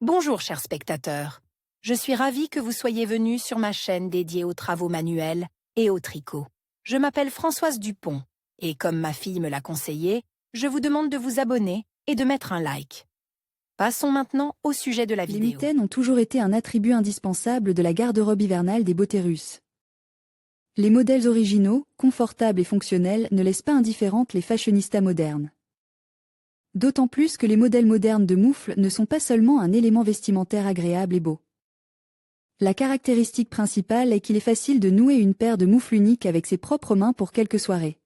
Bonjour chers spectateurs, je suis ravie que vous soyez venus sur ma chaîne dédiée aux travaux manuels et au tricot. Je m'appelle Françoise Dupont et comme ma fille me l'a conseillé, je vous demande de vous abonner et de mettre un like. Passons maintenant au sujet de la Les vidéo. mitaines ont toujours été un attribut indispensable de la garde-robe hivernale des beautés russes. Les modèles originaux, confortables et fonctionnels ne laissent pas indifférentes les fashionistas modernes. D'autant plus que les modèles modernes de moufles ne sont pas seulement un élément vestimentaire agréable et beau. La caractéristique principale est qu'il est facile de nouer une paire de moufles uniques avec ses propres mains pour quelques soirées.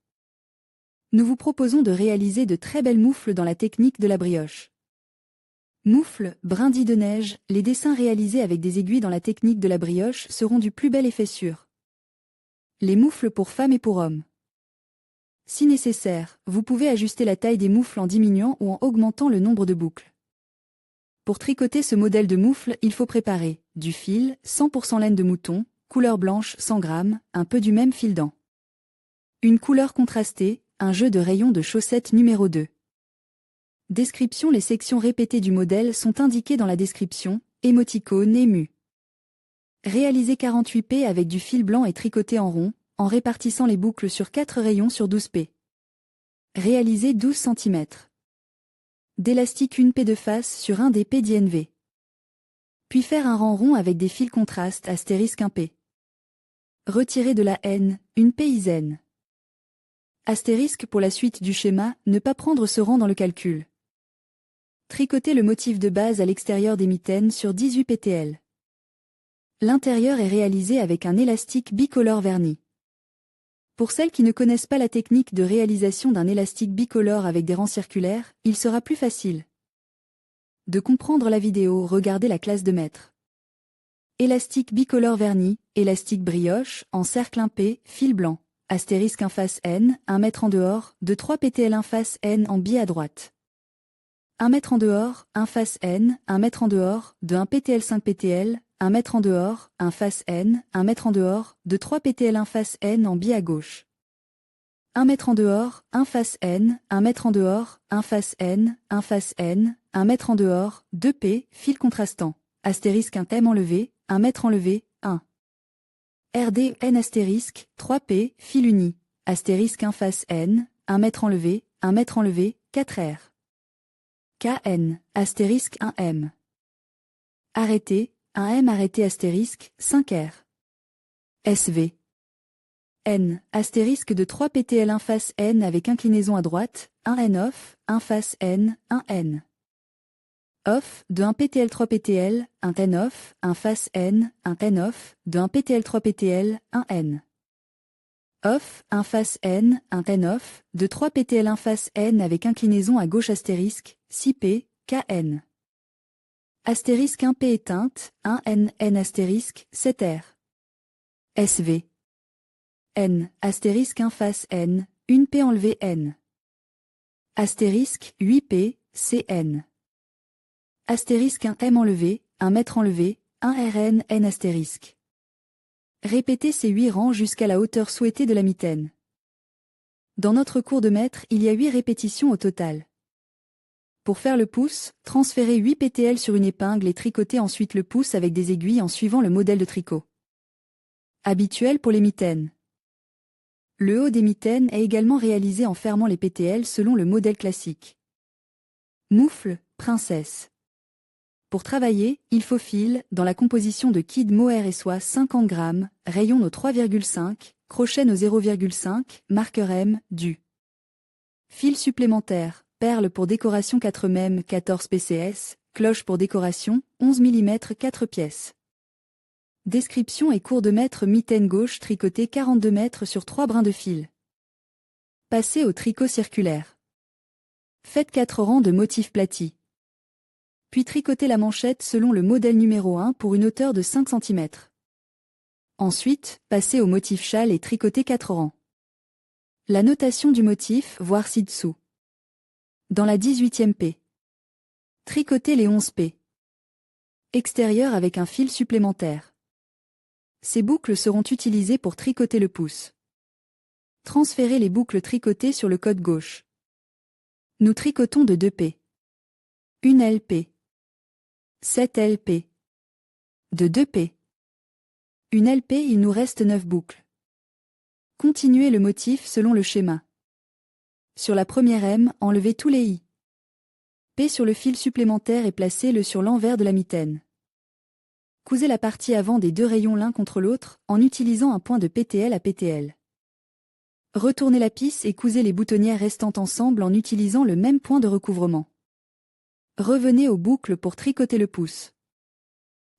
Nous vous proposons de réaliser de très belles moufles dans la technique de la brioche. Moufles, brindilles de neige, les dessins réalisés avec des aiguilles dans la technique de la brioche seront du plus bel effet sûr. Les moufles pour femmes et pour hommes. Si nécessaire, vous pouvez ajuster la taille des moufles en diminuant ou en augmentant le nombre de boucles. Pour tricoter ce modèle de moufle, il faut préparer du fil, 100% laine de mouton, couleur blanche 100 g, un peu du même fil dent. Une couleur contrastée, un jeu de rayons de chaussettes numéro 2. Description: les sections répétées du modèle sont indiquées dans la description, émoticône ému. Réalisez 48 p avec du fil blanc et tricoté en rond, en répartissant les boucles sur 4 rayons sur 12 p. Réalisez 12 cm. D'élastique 1 p de face sur un des p d'INV. Puis faire un rang rond avec des fils contraste *1 p. Retirer de la N, une paysanne. Astérisque pour la suite du schéma, ne pas prendre ce rang dans le calcul. Tricoter le motif de base à l'extérieur des mitaines sur 18 ptl. L'intérieur est réalisé avec un élastique bicolore verni. Pour celles qui ne connaissent pas la technique de réalisation d'un élastique bicolore avec des rangs circulaires, il sera plus facile de comprendre la vidéo. Regardez la classe de maître. Élastique bicolore verni, élastique brioche, en cercle 1 p, fil blanc, astérisque 1 face N, 1 mètre en dehors, de 3 ptl 1 face N en biais à droite. 1 mètre en dehors, 1 face N, 1 mètre en dehors, de 1 ptl 5 ptl, 1 mètre en dehors, 1 face N, 1 mètre en dehors, de 3 ptl 1 face N en biais à gauche. 1 mètre en dehors, 1 face N, 1 mètre en dehors, 1 face N, 1 face N, 1 mètre en dehors, 2 p, fil contrastant, astérisque 1 m enlevé, 1 mètre enlevé, 1. RD N astérisque, 3 p, fil uni, astérisque 1 face N, 1 mètre enlevé, 1 mètre enlevé, 4 R. KN, astérisque 1 M. Arrêté, 1 M arrêté astérisque, 5 R. SV. N, astérisque de 3 ptl 1 face N avec inclinaison à droite, 1 N off, 1 face N, 1 N. Off, de 1 ptl 3 ptl, 1 N off, 1 face N, 1 N off, de 1 ptl 3 ptl, 1 N. Off, 1 face N, 1 N off, de 3 ptl 1 face N avec inclinaison à gauche astérisque, 6 p, KN. Astérisque 1 p éteinte, 1 N, N astérisque, 7 R. SV. N, astérisque 1 face N, 1 p enlevé N. Astérisque, 8 p, CN. Astérisque 1 M enlevé, 1 mètre enlevé, 1 RN, N astérisque. Répétez ces 8 rangs jusqu'à la hauteur souhaitée de la mitaine. Dans notre cours de maître, il y a 8 répétitions au total. Pour faire le pouce, transférez 8 ptl sur une épingle et tricotez ensuite le pouce avec des aiguilles en suivant le modèle de tricot habituel pour les mitaines. Le haut des mitaines est également réalisé en fermant les ptl selon le modèle classique. Moufle, princesse. Pour travailler, il faut fil, dans la composition de kid mohair et soie 50 g, rayon no 3,5, crochet no 0,5, marqueur M, du. Fil supplémentaire, perles pour décoration 4 mm 14 pcs, cloche pour décoration, 11 mm 4 pièces. Description et cours de maître mitaine gauche tricoté 42 mètres sur 3 brins de fil. Passez au tricot circulaire. Faites 4 rangs de motifs platis. Puis tricotez la manchette selon le modèle numéro 1 pour une hauteur de 5 cm. Ensuite, passez au motif châle et tricotez 4 rangs. La notation du motif, voir ci-dessous. Dans la 18e P. Tricotez les 11 P. Extérieur avec un fil supplémentaire. Ces boucles seront utilisées pour tricoter le pouce. Transférez les boucles tricotées sur le côté gauche. Nous tricotons de 2 P. Une LP. 7 LP. De 2P. Une LP, il nous reste 9 boucles. Continuez le motif selon le schéma. Sur la première M, enlevez tous les I. P sur le fil supplémentaire et placez-le sur l'envers de la mitaine. Cousez la partie avant des deux rayons l'un contre l'autre en utilisant un point de PTL à PTL. Retournez la pisse et cousez les boutonnières restantes ensemble en utilisant le même point de recouvrement. Revenez aux boucles pour tricoter le pouce.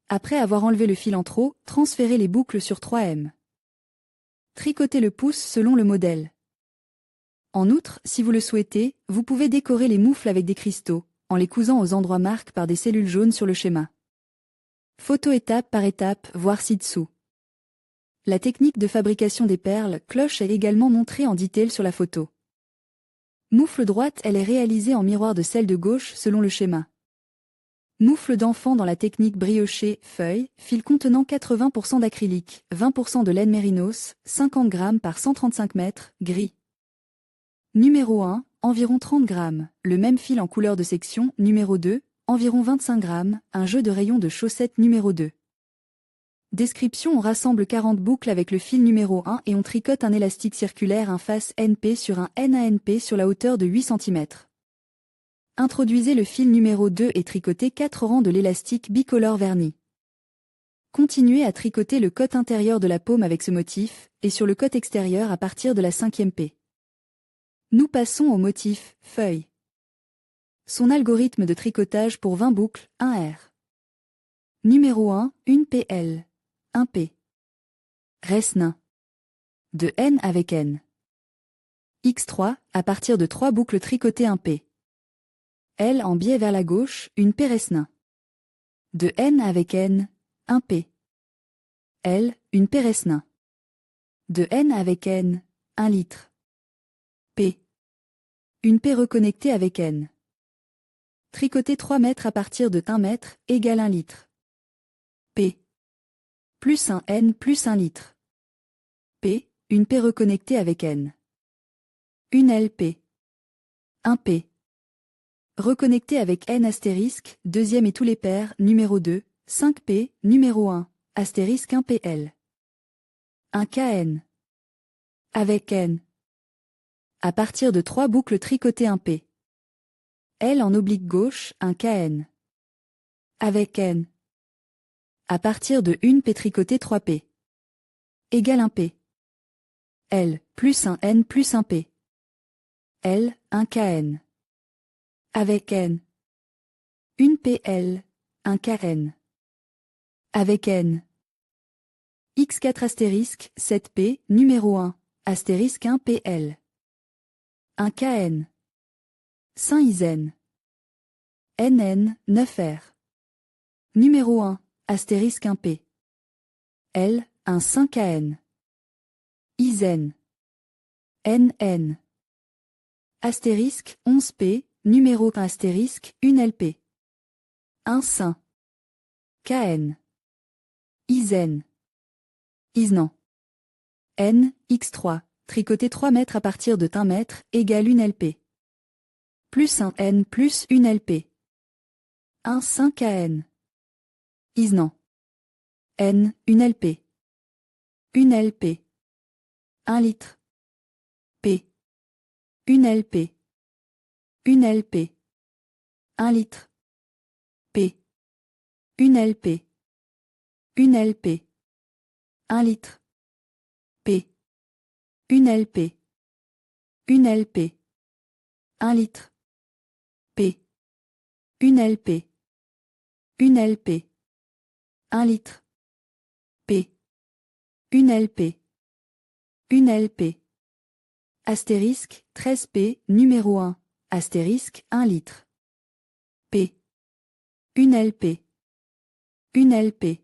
Après avoir enlevé le fil en trop, transférez les boucles sur 3M. Tricotez le pouce selon le modèle. En outre, si vous le souhaitez, vous pouvez décorer les moufles avec des cristaux, en les cousant aux endroits marqués par des cellules jaunes sur le schéma. Photo étape par étape, voir ci-dessous. La technique de fabrication des perles cloche est également montrée en detail sur la photo. Moufle droite, elle est réalisée en miroir de celle de gauche selon le schéma. Moufle d'enfant dans la technique brioché, feuille, fil contenant 80% d'acrylique, 20% de laine mérinos, 50 g par 135 mètres, gris. Numéro 1, environ 30 g, le même fil en couleur de section, numéro 2, environ 25 g, un jeu de rayons de chaussettes numéro 2. Description: on rassemble 40 boucles avec le fil numéro 1 et on tricote un élastique circulaire un face NP sur un NANP sur la hauteur de 8 cm. Introduisez le fil numéro 2 et tricotez 4 rangs de l'élastique bicolore verni. Continuez à tricoter le côté intérieur de la paume avec ce motif, et sur le côté extérieur à partir de la 5e P. Nous passons au motif feuille. Son algorithme de tricotage pour 20 boucles, 1 R. Numéro 1, 1 PL. 1 P. Res nain. De N avec N. X3, à partir de 3 boucles tricotées 1 P. L en biais vers la gauche, une P res nain. De N avec N, 1 P. L, une P res nain. De N avec N, 1 litre. P. Une P reconnectée avec N. Tricoter 3 mètres à partir de 1 mètre, égale 1 litre. P. Plus 1 N plus 1 litre. P, une P reconnectée avec N. Une LP. 1 P. Reconnecté avec N astérisque, deuxième et tous les paires, numéro 2, 5 P, numéro 1, astérisque 1 PL. 1 KN. Avec N. À partir de 3 boucles tricotées 1 P. L en oblique gauche, 1 KN. Avec N. À partir de 1 P tricotée 3 P. Égale 1 P. L, plus 1 N plus 1 P. L, 1 KN. Avec N. 1 PL, 1 KN. Avec N. X4 astérisque, 7 P, numéro 1, astérisque 1 PL. 1 KN. Saint Isen. NN, 9 R. Numéro 1, astérisque 1 P. L, 1 Saint KN. Isen. NN. Astérisque, 11 P, numéro 1 astérisque, 1 LP. 1 Saint. KN. Isen. Isnan. N, X3, tricoter 3 mètres à partir de 1 mètre, égale 1 LP. Plus 1 N plus 1 LP. 1 5 KN. Isnan. N, 1 LP. 1 LP. 1 litre. P. 1 LP. 1 LP. 1 litre. P. 1 LP. 1 LP. 1 litre. P. 1 LP. 1 LP. 1 litre. P. 1 LP. 1 LP. 1 litre. P. 1 LP. 1 LP. Astérisque, 13 P, numéro 1, astérisque, 1 litre. P. 1 LP. 1 LP.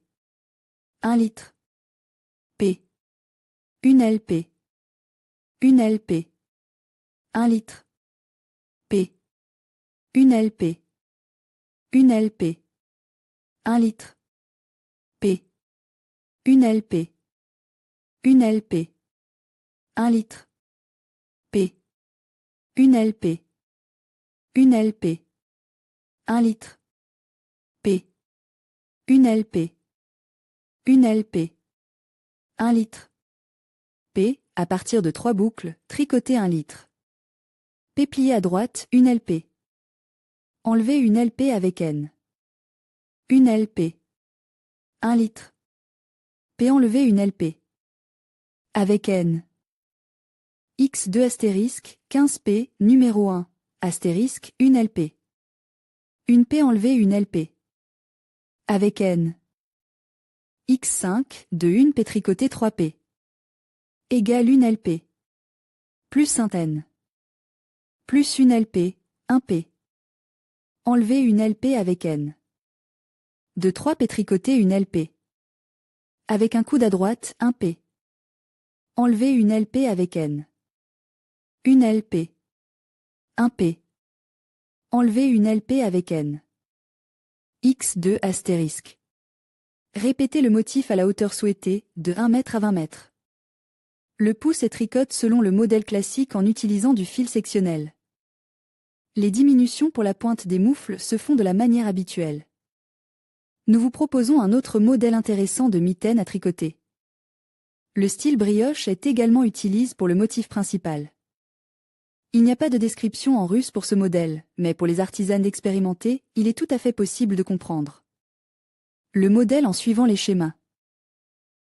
1 litre. P. 1 LP. 1 LP. 1 litre. P. 1 LP. 1 LP. 1 litre. P. 1 LP. 1 LP. 1 litre. P. 1 LP. 1 LP. 1 litre. P. Une LP. Une LP. 1 litre. P, à partir de 3 boucles, tricoter 1 litre. P plié à droite, une LP. Enlever une LP avec N. Une LP. 1 litre. P enlever une LP. Avec N. X2 astérisque, 15P, numéro 1, astérisque, une LP. Une P enlever une LP. Avec N. X5, de une P tricoter 3P. Égale une LP. Plus un N. Plus une LP, 1P. Enlever une LP avec N. De 3P tricoter une LP. Avec un coude à droite, 1P. Enlever une LP avec N. Une LP. 1P. Enlever une LP avec N. X2 astérisque. Répétez le motif à la hauteur souhaitée, de 1 mètre à 20 mètres. Le pouce est tricote selon le modèle classique en utilisant du fil sectionnel. Les diminutions pour la pointe des moufles se font de la manière habituelle. Nous vous proposons un autre modèle intéressant de mitaine à tricoter. Le style brioche est également utilisé pour le motif principal. Il n'y a pas de description en russe pour ce modèle, mais pour les artisanes expérimentées, il est tout à fait possible de comprendre le modèle en suivant les schémas.